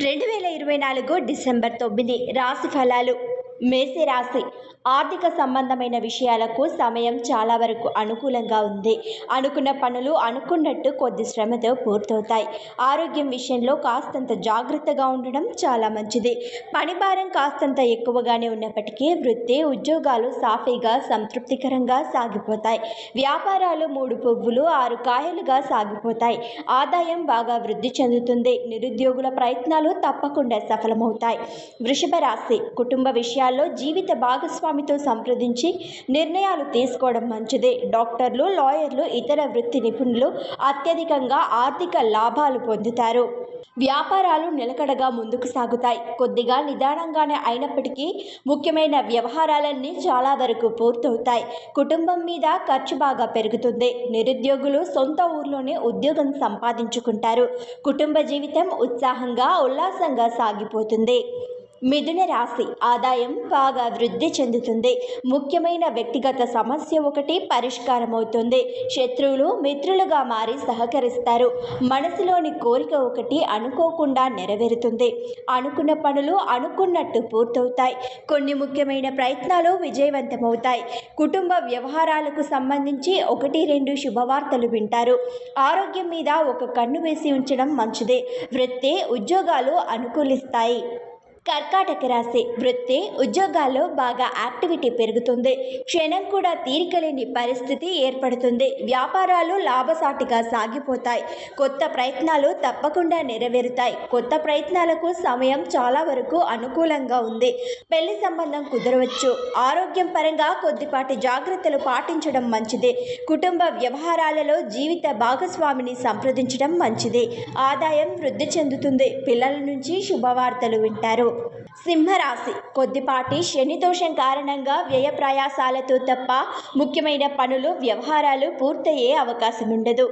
2024 December 9 రాశి ఫలాలు. మేష రాశి. ఆర్థిక సంబంధమైన విషయాలకు సమయం చాలా వరకు అనుకూలంగా ఉంది. అనుకున్న పనులు అనుకున్నట్టు కొద్ది శ్రమతో పూర్తవుతాయి. ఆరోగ్యం విషయంలో కాస్తంత జాగ్రత్తగా ఉండడం చాలా మంచిది. పని భారం కాస్తంత ఎక్కువగానే ఉన్నప్పటికీ వృత్తి ఉద్యోగాలు సాఫీగా సంతృప్తికరంగా సాగిపోతాయి. వ్యాపారాలు 3 పువ్వులు 6 కాయలుగా సాగిపోతాయి. ఆదాయం బాగా వృద్ధి చెందుతుంది. నిరుద్యోగుల ప్రయత్నాలు తప్పకుండా సఫలమవుతాయి. వృషభ రాశి. కుటుంబ విషయాల్లో జీవిత భాగస్వామితో సంప్రదించి నిర్ణయాలు తీసుకోవడం మంచిది. డాక్టర్లు, లాయర్లు, ఇతర వృత్తి నిపుణులు అత్యధికంగా ఆర్థిక లాభాలు పొందుతారు. వ్యాపారాలు నిలకడగా ముందుకు సాగుతాయి. కొద్దిగా నిదానంగానే అయినప్పటికీ ముఖ్యమైన వ్యవహారాలన్నీ చాలా వరకు పూర్తవుతాయి. కుటుంబం మీద ఖర్చు బాగా పెరుగుతుంది. నిరుద్యోగులు సొంత ఊర్లోనే ఉద్యోగం సంపాదించుకుంటారు. కుటుంబ జీవితం ఉత్సాహంగా ఉల్లాసంగా సాగిపోతుంది. మిథున రాశి. ఆదాయం బాగా వృద్ధి చెందుతుంది. ముఖ్యమైన వ్యక్తిగత సమస్య ఒకటి పరిష్కారమవుతుంది. శత్రువులు మిత్రులుగా మారి సహకరిస్తారు. మనసులోని కోరిక ఒకటి అనుకోకుండా నెరవేరుతుంది. అనుకున్న పనులు అనుకున్నట్టు పూర్తవుతాయి. కొన్ని ముఖ్యమైన ప్రయత్నాలు విజయవంతమవుతాయి. కుటుంబ వ్యవహారాలకు సంబంధించి 1-2 శుభవార్తలు వింటారు. ఆరోగ్యం మీద ఒక కన్ను వేసి ఉంచడం మంచిది. వృత్తి ఉద్యోగాలు అనుకూలిస్తాయి. కర్కాటక రాశి. వృత్తి ఉద్యోగాల్లో బాగా యాక్టివిటీ పెరుగుతుంది. క్షణం కూడా తీరికలేని పరిస్థితి ఏర్పడుతుంది. వ్యాపారాలు లాభసాటిగా సాగిపోతాయి. కొత్త ప్రయత్నాలు తప్పకుండా నెరవేరుతాయి. కొత్త ప్రయత్నాలకు సమయం చాలా వరకు అనుకూలంగా ఉంది. పెళ్లి సంబంధం కుదరవచ్చు. ఆరోగ్యం పరంగా కొద్దిపాటి జాగ్రత్తలు పాటించడం మంచిది. కుటుంబ వ్యవహారాలలో జీవిత భాగస్వామిని సంప్రదించడం మంచిది. ఆదాయం వృద్ధి చెందుతుంది. పిల్లల నుంచి శుభవార్తలు వింటారు. సింహరాశి. కొద్దిపాటి శని దోషం కారణంగా వ్యయ ప్రయాసాలతో తప్ప ముఖ్యమైన పనులు వ్యవహారాలు పూర్తయ్యే అవకాశం ఉండదు.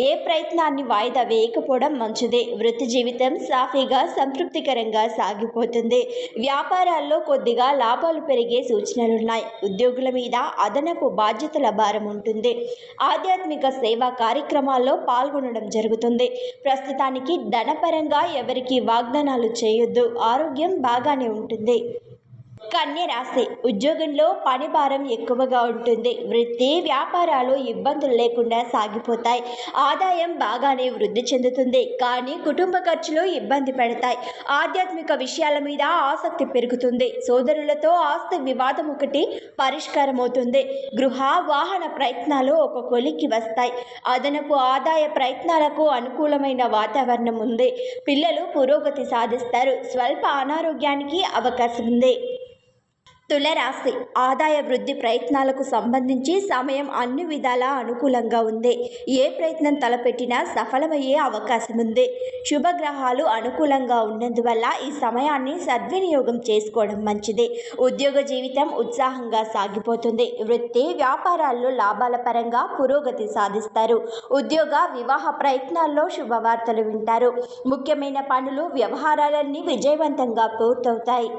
ఏ ప్రయత్నాన్ని వాయిదా వేయకపోవడం మంచిది. వృత్తి జీవితం సాఫీగా సంతృప్తికరంగా సాగిపోతుంది. వ్యాపారాల్లో కొద్దిగా లాభాలు పెరిగే సూచనలున్నాయి. ఉద్యోగుల మీద అదనపు బాధ్యతల భారం ఉంటుంది. ఆధ్యాత్మిక సేవా కార్యక్రమాల్లో పాల్గొనడం జరుగుతుంది. ప్రస్తుతానికి ధనపరంగా ఎవరికి వాగ్దానాలు చేయొద్దు. ఆరోగ్యం బాగానే ఉంటుంది. కన్య రాశి. ఉద్యోగంలో పని భారం ఎక్కువగా ఉంటుంది. వృత్తి వ్యాపారాలు ఇబ్బందులు లేకుండా సాగిపోతాయి. ఆదాయం బాగానే వృద్ధి చెందుతుంది. కానీ కుటుంబ ఖర్చులు ఇబ్బంది పెడతాయి. ఆధ్యాత్మిక విషయాల మీద ఆసక్తి పెరుగుతుంది. సోదరులతో ఆస్తి వివాదం ఒకటి పరిష్కారమవుతుంది. గృహ వాహన ప్రయత్నాలు ఒక కొలిక్కి వస్తాయి. అదనపు ఆదాయ ప్రయత్నాలకు అనుకూలమైన వాతావరణం ఉంది. పిల్లలు పురోగతి సాధిస్తారు. స్వల్ప అనారోగ్యానికి అవకాశం ఉంది. తులరాశి. ఆదాయ వృద్ధి ప్రయత్నాలకు సంబంధించి సమయం అన్ని విధాలా అనుకూలంగా ఉంది. ఏ ప్రయత్నం తలపెట్టినా సఫలమయ్యే అవకాశం ఉంది. శుభగ్రహాలు అనుకూలంగా ఉన్నందువల్ల ఈ సమయాన్ని సద్వినియోగం చేసుకోవడం మంచిది. ఉద్యోగ జీవితం ఉత్సాహంగా సాగిపోతుంది. వృత్తి వ్యాపారాల్లో లాభాల పరంగా పురోగతి సాధిస్తారు. ఉద్యోగ వివాహ ప్రయత్నాల్లో శుభవార్తలు వింటారు. ముఖ్యమైన పనులు వ్యవహారాలన్నీ విజయవంతంగా పూర్తవుతాయి.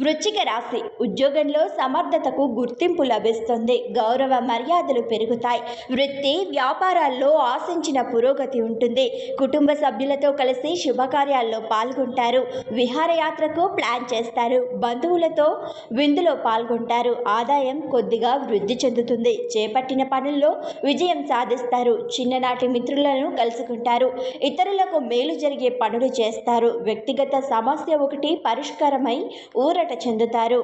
వృశ్చిక రాశి. ఉద్యోగంలో సమర్థతకు గుర్తింపు లభిస్తుంది. గౌరవ మర్యాదలు పెరుగుతాయి. వృత్తి వ్యాపారాల్లో ఆశించిన పురోగతి ఉంటుంది. కుటుంబ సభ్యులతో కలిసి శుభకార్యాల్లో పాల్గొంటారు. విహారయాత్రకు ప్లాన్ చేస్తారు. బంధువులతో విందులో పాల్గొంటారు. ఆదాయం కొద్దిగా వృద్ధి చెందుతుంది. చేపట్టిన పనుల్లో విజయం సాధిస్తారు. చిన్ననాటి మిత్రులను కలుసుకుంటారు. ఇతరులకు మేలు జరిగే పనులు చేస్తారు. వ్యక్తిగత సమస్య ఒకటి పరిష్కారమై ఊరట చెందుతారు.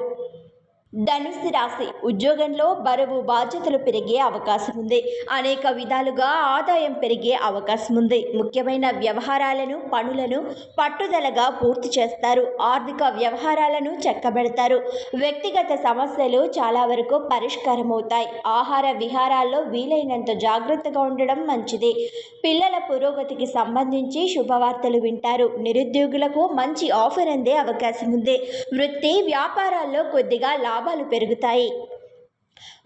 ధనుస్సు రాశి. ఉద్యోగంలో బరువు బాధ్యతలు పెరిగే అవకాశం ఉంది. అనేక విధాలుగా ఆదాయం పెరిగే అవకాశం ఉంది. ముఖ్యమైన వ్యవహారాలను పనులను పట్టుదలగా పూర్తి చేస్తారు. ఆర్థిక వ్యవహారాలను చక్కబెడతారు. వ్యక్తిగత సమస్యలు చాలా వరకు పరిష్కారం అవుతాయి. ఆహార విహారాల్లో వీలైనంత జాగ్రత్తగా ఉండడం మంచిది. పిల్లల పురోగతికి సంబంధించి శుభవార్తలు వింటారు. నిరుద్యోగులకు మంచి ఆఫర్ అందే అవకాశం ఉంది. వృత్తి వ్యాపారాల్లో కొద్దిగా లాభాలు పెరుగుతాయి.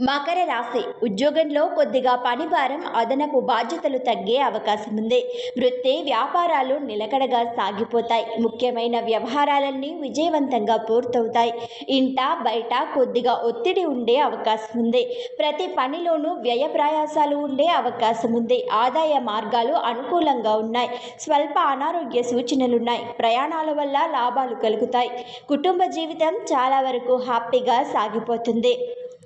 మకర రాశి ఉద్యోగంలో కొద్దిగా పనిభారం, అదనపు బాధ్యతలు తగ్గే అవకాశం ఉంది. వృత్తి వ్యాపారాలు నిలకడగా సాగిపోతాయి. ముఖ్యమైన వ్యవహారాలన్నీ విజయవంతంగా పూర్తవుతాయి. ఇంట బయట కొద్దిగా ఒత్తిడి ఉండే అవకాశం ఉంది. ప్రతి పనిలోనూ వ్యయ ప్రయాసాలు ఉండే అవకాశం ఉంది. ఆదాయ మార్గాలు అనుకూలంగా ఉన్నాయి. స్వల్ప అనారోగ్య సూచనలున్నాయి. ప్రయాణాల వల్ల లాభాలు కలుగుతాయి. కుటుంబ జీవితం చాలా వరకు హ్యాపీగా సాగిపోతుంది.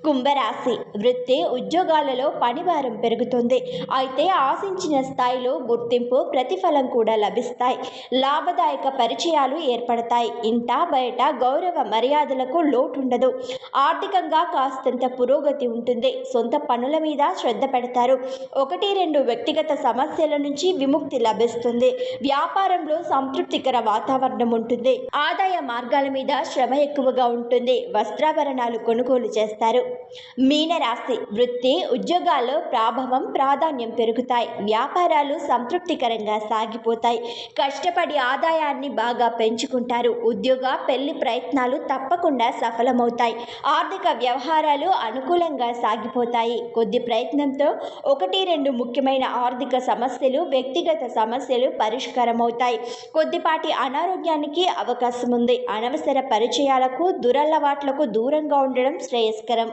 కుంభరాశి వృత్తి ఉద్యోగాలలో పనిభారం పెరుగుతుంది. అయితే ఆశించిన స్థాయిలో గుర్తింపు, ప్రతిఫలం కూడా లభిస్తాయి. లాభదాయక పరిచయాలు ఏర్పడతాయి. ఇంట బయట గౌరవ మర్యాదలకు లోటుండదు. ఆర్థికంగా కాస్తంత పురోగతి ఉంటుంది. సొంత పనుల మీద శ్రద్ధ పెడతారు. 1-2 వ్యక్తిగత సమస్యల నుంచి విముక్తి లభిస్తుంది. వ్యాపారంలో సంతృప్తికర వాతావరణం ఉంటుంది. ఆదాయ మార్గాల మీద శ్రమ ఎక్కువగా ఉంటుంది. వస్త్రాభరణాలు కొనుగోలు చేస్తారు. మీనరాశి వృత్తి ఉద్యోగాల్లో ప్రాభవం, ప్రాధాన్యం పెరుగుతాయి. వ్యాపారాలు సంతృప్తికరంగా సాగిపోతాయి. కష్టపడి ఆదాయాన్ని బాగా పెంచుకుంటారు. ఉద్యోగ పెళ్లి ప్రయత్నాలు తప్పకుండా సఫలమవుతాయి. ఆర్థిక వ్యవహారాలు అనుకూలంగా సాగిపోతాయి. కొద్ది ప్రయత్నంతో 1-2 ముఖ్యమైన ఆర్థిక సమస్యలు, వ్యక్తిగత సమస్యలు పరిష్కారమవుతాయి. కొద్దిపాటి అనారోగ్యానికి అవకాశం ఉంది. అనవసర పరిచయాలకు, దురలవాట్లకు దూరంగా ఉండడం శ్రేయస్కరం.